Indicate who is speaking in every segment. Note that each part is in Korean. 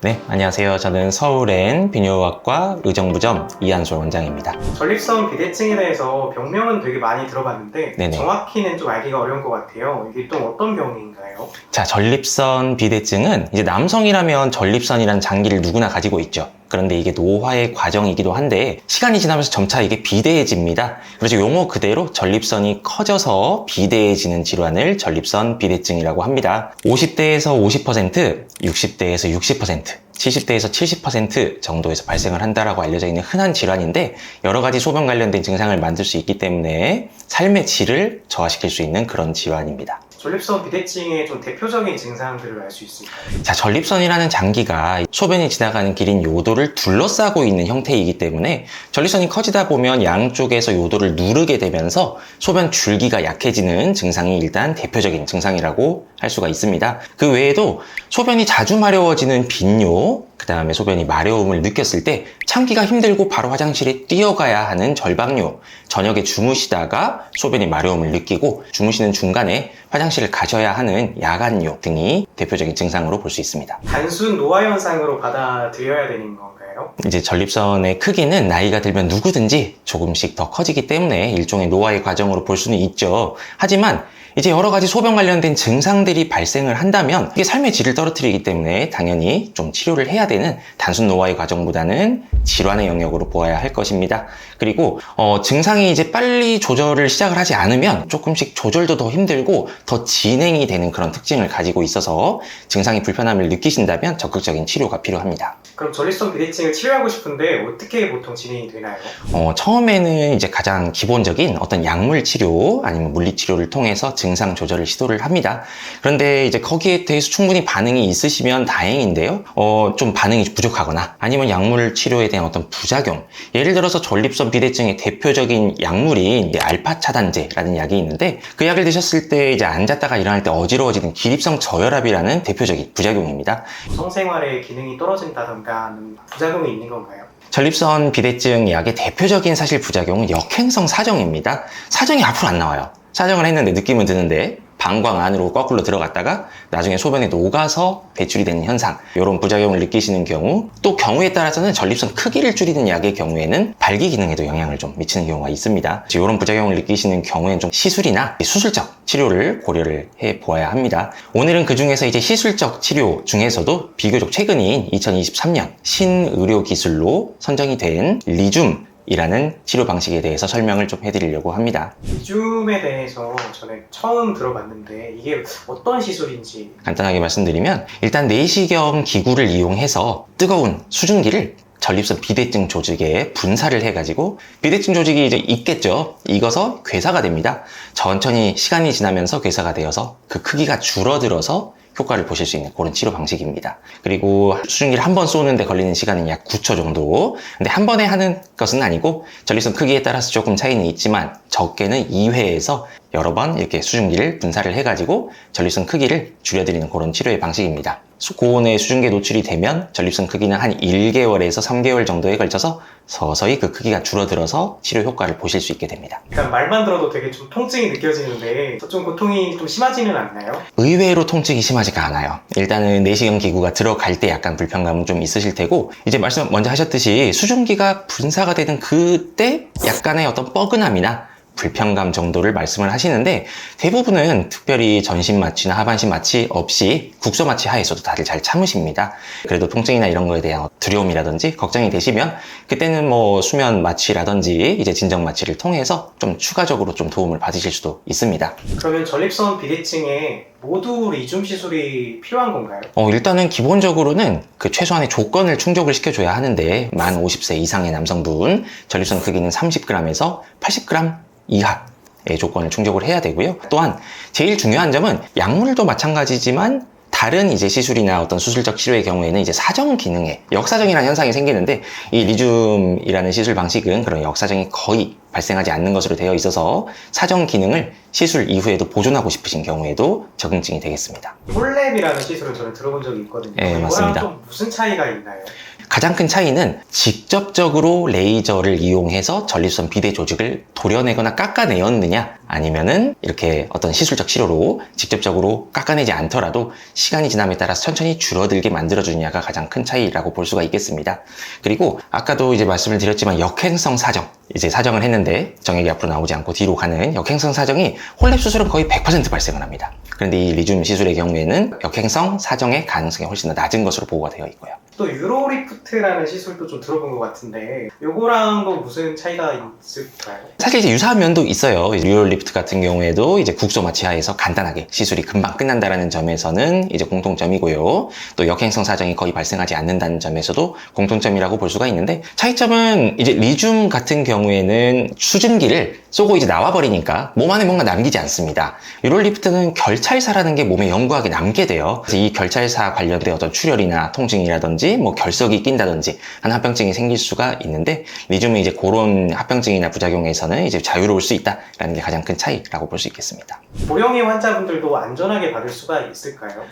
Speaker 1: 네, 안녕하세요. 저는 서울엔 비뇨의학과 의정부점 이한솔 원장입니다.
Speaker 2: 전립선 비대증에 대해서 병명은 되게 많이 들어봤는데
Speaker 1: 네네.
Speaker 2: 정확히는 좀 알기가 어려운 것 같아요. 이게 또 어떤 병인가요?
Speaker 1: 자, 전립선 비대증은 이제 남성이라면 전립선이라는 장기를 누구나 가지고 있죠. 그런데 이게 노화의 과정이기도 한데 시간이 지나면서 점차 이게 비대해집니다. 그래서 용어 그대로 전립선이 커져서 비대해지는 질환을 전립선 비대증이라고 합니다. 50대에서 50%, 60대에서 60%, 70대에서 70% 정도에서 발생을 한다라고 알려져 있는 흔한 질환인데 여러 가지 소변 관련된 증상을 만들 수 있기 때문에 삶의 질을 저하시킬 수 있는 그런 질환입니다.
Speaker 2: 전립선 비대증의 좀 대표적인 증상들을 알 수 있을까요?
Speaker 1: 자, 전립선이라는 장기가 소변이 지나가는 길인 요도를 둘러싸고 있는 형태이기 때문에 전립선이 커지다 보면 양쪽에서 요도를 누르게 되면서 소변 줄기가 약해지는 증상이 일단 대표적인 증상이라고 할 수가 있습니다. 그 외에도 소변이 자주 마려워지는 빈뇨, 그 다음에 소변이 마려움을 느꼈을 때 참기가 힘들고 바로 화장실에 뛰어가야 하는 절박뇨, 저녁에 주무시다가 소변이 마려움을 느끼고 주무시는 중간에 화장실을 가셔야 하는 야간뇨 등이 대표적인 증상으로 볼 수 있습니다.
Speaker 2: 단순 노화 현상으로 받아들여야 되는 건가요?
Speaker 1: 이제 전립선의 크기는 나이가 들면 누구든지 조금씩 더 커지기 때문에 일종의 노화의 과정으로 볼 수는 있죠. 하지만 이제 여러 가지 소변 관련된 증상들이 발생을 한다면 이게 삶의 질을 떨어뜨리기 때문에 당연히 좀 치료를 해야 되는 단순 노화의 과정보다는 질환의 영역으로 보아야 할 것입니다. 그리고 증상이 이제 빨리 조절을 시작을 하지 않으면 조금씩 조절도 더 힘들고 더 진행이 되는 그런 특징을 가지고 있어서 증상이 불편함을 느끼신다면 적극적인 치료가 필요합니다.
Speaker 2: 그럼 전립선 비대증을 치료하고 싶은데 어떻게 보통 진행이 되나요?
Speaker 1: 처음에는 이제 가장 기본적인 어떤 약물 치료 아니면 물리 치료를 통해서 증상 조절을 시도를 합니다. 그런데 이제 거기에 대해서 충분히 반응이 있으시면 다행인데요. 좀 반응이 부족하거나 아니면 약물 치료에 대한 어떤 부작용. 예를 들어서 전립선 비대증의 대표적인 약물인 알파 차단제라는 약이 있는데 그 약을 드셨을 때 이제 앉았다가 일어날 때 어지러워지는 기립성 저혈압이라는 대표적인 부작용입니다.
Speaker 2: 성생활의 기능이 떨어진다던가 하는 부작용이 있는 건가요?
Speaker 1: 전립선 비대증 약의 대표적인 사실 부작용은 역행성 사정입니다. 사정이 앞으로 안 나와요. 사정을 했는데 느낌은 드는데 방광 안으로 거꾸로 들어갔다가 나중에 소변에 녹아서 배출이 되는 현상, 이런 부작용을 느끼시는 경우, 또 경우에 따라서는 전립선 크기를 줄이는 약의 경우에는 발기 기능에도 영향을 좀 미치는 경우가 있습니다. 이런 부작용을 느끼시는 경우에는 좀 시술이나 수술적 치료를 고려를 해 보아야 합니다. 오늘은 그 중에서 이제 시술적 치료 중에서도 비교적 최근인 2023년 신의료 기술로 선정이 된 리줌 이라는 치료 방식에 대해서 설명을 좀 해드리려고 합니다.
Speaker 2: 리줌에 대해서 전에 처음 들어봤는데 이게 어떤 시술인지
Speaker 1: 간단하게 말씀드리면 일단 내시경 기구를 이용해서 뜨거운 수증기를 전립선 비대증 조직에 분사를 해가지고 비대증 조직이 이제 익겠죠. 익어서 괴사가 됩니다. 천천히 시간이 지나면서 괴사가 되어서 그 크기가 줄어들어서 효과를 보실 수 있는 그런 치료 방식입니다. 그리고 수증기를 한 번 쏘는데 걸리는 시간은 약 9초 정도. 근데 한 번에 하는 것은 아니고 전립선 크기에 따라서 조금 차이는 있지만 적게는 2회에서 여러 번 이렇게 수증기를 분사를 해가지고 전립선 크기를 줄여드리는 그런 치료의 방식입니다. 고온의 수증기에 노출이 되면 전립선 크기는 한 1개월에서 3개월 정도에 걸쳐서 서서히 그 크기가 줄어들어서 치료 효과를 보실 수 있게 됩니다.
Speaker 2: 그러니까 말만 들어도 되게 좀 통증이 느껴지는데 좀 고통이 좀 심하지는 않나요?
Speaker 1: 의외로 통증이 심하지가 않아요. 일단은 내시경 기구가 들어갈 때 약간 불편감은 좀 있으실 테고 이제 말씀 먼저 하셨듯이 수증기가 분사가 되는 그때 약간의 어떤 뻐근함이나 불편감 정도를 말씀을 하시는데 대부분은 특별히 전신 마취나 하반신 마취 없이 국소 마취 하에서도 다들 잘 참으십니다. 그래도 통증이나 이런 거에 대한 두려움이라든지 걱정이 되시면 그때는 뭐 수면 마취라든지 이제 진정 마취를 통해서 좀 추가적으로 좀 도움을 받으실 수도 있습니다.
Speaker 2: 그러면 전립선 비대증에 모두 리줌 시술이 필요한 건가요?
Speaker 1: 일단은 기본적으로는 그 최소한의 조건을 충족을 시켜줘야 하는데 만 50세 이상의 남성분 전립선 크기는 30g에서 80g 이하의 조건을 충족을 해야 되고요. 또한 제일 중요한 점은 약물도 마찬가지지만 다른 이제 시술이나 어떤 수술적 치료의 경우에는 이제 사정 기능에 역사정이라는 현상이 생기는데 이 리줌이라는 시술 방식은 그런 역사정이 거의 발생하지 않는 것으로 되어 있어서 사정 기능을 시술 이후에도 보존하고 싶으신 경우에도 적응증이 되겠습니다.
Speaker 2: 홀랩이라는 시술을 저는 들어본 적이 있거든요.
Speaker 1: 네,
Speaker 2: 이거랑
Speaker 1: 맞습니다.
Speaker 2: 좀 무슨 차이가 있나요?
Speaker 1: 가장 큰 차이는 직접적으로 레이저를 이용해서 전립선 비대 조직을 도려내거나 깎아내었느냐 아니면은 이렇게 어떤 시술적 치료로 직접적으로 깎아내지 않더라도 시간이 지남에 따라서 천천히 줄어들게 만들어주느냐가 가장 큰 차이라고 볼 수가 있겠습니다. 그리고 아까도 이제 말씀을 드렸지만 역행성 사정, 이제 사정을 했는데 정액이 앞으로 나오지 않고 뒤로 가는 역행성 사정이 홀랩 수술은 거의 100% 발생을 합니다. 그런데 이 리줌 시술의 경우에는 역행성 사정의 가능성이 훨씬 더 낮은 것으로 보고가 되어 있고요.
Speaker 2: 또 유로리프트라는 시술도 좀 들어본 것 같은데 요거랑도 무슨 차이가 있을까요?
Speaker 1: 사실 이제 유사한 면도 있어요. 유로리프트 같은 경우에도 이제 국소 마취하에서 간단하게 시술이 금방 끝난다라는 점에서는 이제 공통점이고요. 또 역행성 사정이 거의 발생하지 않는다는 점에서도 공통점이라고 볼 수가 있는데, 차이점은 이제 리줌 같은 경우에는 수증기를 쏘고 이제 나와버리니까 몸 안에 뭔가 남기지 않습니다. 유로리프트는 결찰사라는 게 몸에 영구하게 남게 돼요. 그래서 이 결찰사 관련된 어떤 출혈이나 통증이라든지 뭐 결석이 낀다든지 하는 합병증이 생길 수가 있는데, 리줌은 이제 그런 합병증이나 부작용에서는 이제 자유로울 수 있다라는 게 가장 큰 차이라고 볼 수 있겠습니다.
Speaker 2: 고령의 환자분들도 안전하게 받을 수가 있을까요?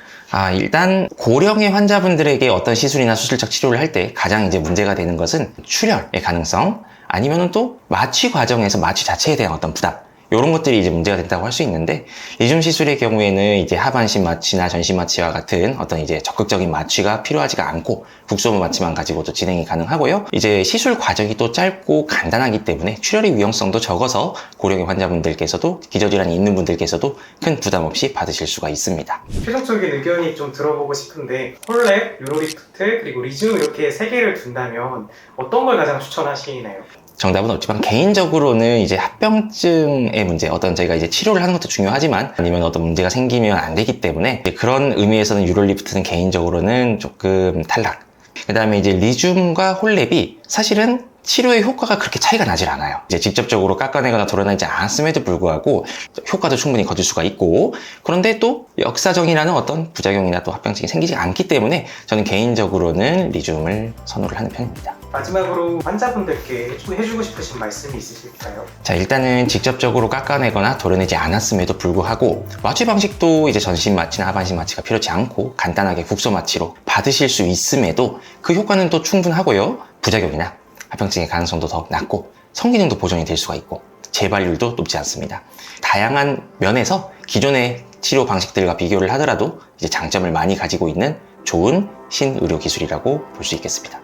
Speaker 1: 일단 고령의 환자분들에게 어떤 시술이나 수술적 치료를 할 때 가장 이제 문제가 되는 것은 출혈의 가능성, 아니면은 또 마취 과정에서 마취 자체에 대한 어떤 부담, 이런 것들이 이제 문제가 된다고 할 수 있는데, 리줌 시술의 경우에는 이제 하반신 마취나 전신 마취와 같은 어떤 이제 적극적인 마취가 필요하지가 않고 국소 마취만 가지고도 진행이 가능하고요. 이제 시술 과정이 또 짧고 간단하기 때문에 출혈의 위험성도 적어서 고령의 환자분들께서도, 기저질환이 있는 분들께서도 큰 부담 없이 받으실 수가 있습니다.
Speaker 2: 최종적인 의견이 좀 들어보고 싶은데, 홀랩, 유로리프트, 그리고 리줌 이렇게 세 개를 둔다면 어떤 걸 가장 추천하시나요?
Speaker 1: 정답은 없지만 개인적으로는 이제 합병증의 문제, 어떤 저희가 이제 치료를 하는 것도 중요하지만 아니면 어떤 문제가 생기면 안 되기 때문에 그런 의미에서는 유로리프트는 개인적으로는 조금 탈락. 그 다음에 이제 리줌과 홀랩이 사실은 치료의 효과가 그렇게 차이가 나질 않아요. 이제 직접적으로 깎아내거나 도려내지 않았음에도 불구하고 효과도 충분히 거둘 수가 있고, 그런데 또 역사적이라는 어떤 부작용이나 또 합병증이 생기지 않기 때문에 저는 개인적으로는 리줌을 선호를 하는 편입니다.
Speaker 2: 마지막으로 환자분들께 좀 해주고 싶으신 말씀이 있으실까요?
Speaker 1: 자, 일단은 직접적으로 깎아내거나 도려내지 않았음에도 불구하고 마취 방식도 이제 전신 마취나 하반신 마취가 필요치 않고 간단하게 국소 마취로 받으실 수 있음에도 그 효과는 또 충분하고요. 부작용이나 합병증의 가능성도 더 낮고 성기능도 보존이 될 수가 있고 재발률도 높지 않습니다. 다양한 면에서 기존의 치료 방식들과 비교를 하더라도 이제 장점을 많이 가지고 있는 좋은 신의료 기술이라고 볼 수 있겠습니다.